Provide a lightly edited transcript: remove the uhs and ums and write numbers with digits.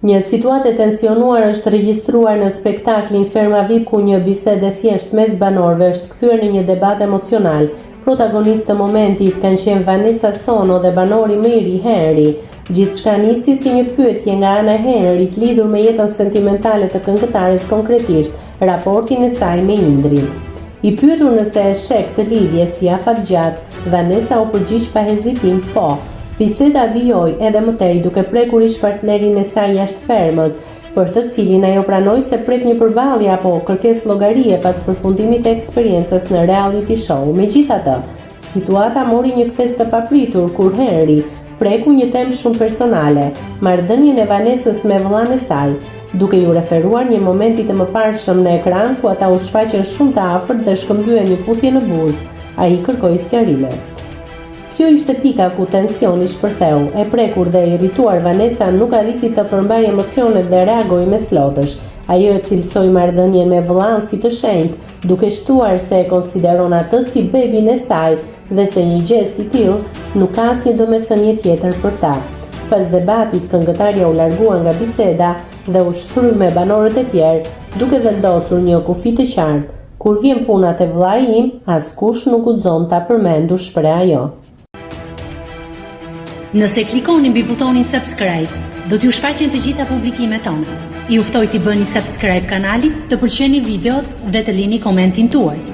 Një situatë e tensionuar është regjistruar në spektaklin Ferma VIP ku një bisedë thjesht mes banorëve është kthyer në një debat emocional. Protagonistë të momentit kanë qenë Vanessa Sono dhe banori më i ri Henry. Gjithçka nisi si një pyetje nga ana e Henryt lidhur me jetën sentimentale të këngëtares, konkretisht raportin e saj me Indrin. I pyetur nëse e sheh këtë lidhje si afatgjat, Vanessa u përgjigj pa hezitim po. Biseda vijoi edhe më tej duke prekur ish partnerin e saj jashtë fermës, për të cilin ajo pranoi se pret një përballje apo kërkesë llogarie pas përfundimit të eksperiencës në reality show. Megjithatë, situata mori një kthes të papritur kur Henry preku një temë shumë personale, marrëdhënien e Vanessës me vëllain e saj, duke ju referuar një momenti të mëparshëm në ekran ku ata u shfaqën shumë të afërt dhe shkëmbyen një puthje në buzë. Ai kërkoi sqarime. Kjo ishte pika ku tensioni shpërtheu. E prekur dhe irrituar Vanessa nuk arriti të përmbajë emocionet dhe reagoi me slotësh. Ajo e cilësoi marrëdhënien me vëllain si të shenjtë, duke shtuar se e konsideron atë si bebin e saj dhe se një gest i tillë nuk ka asnjë domethënie tjetër për ta. Pas debatit, këngëtarja u largua nga biseda dhe u shfryn me banorët e tjerë, duke vendosur një kufi të qartë. Kur vjen puna te vllai im, askush nuk guxon ta përmendur, shpreh ajo. Nëse klikoni mbi butonin subscribe, do t'ju shfaqen të gjitha publikimet tona. Ju ftoj t'i bëni subscribe kanalit, të pëlqeni videot dhe të lini komentin tuaj.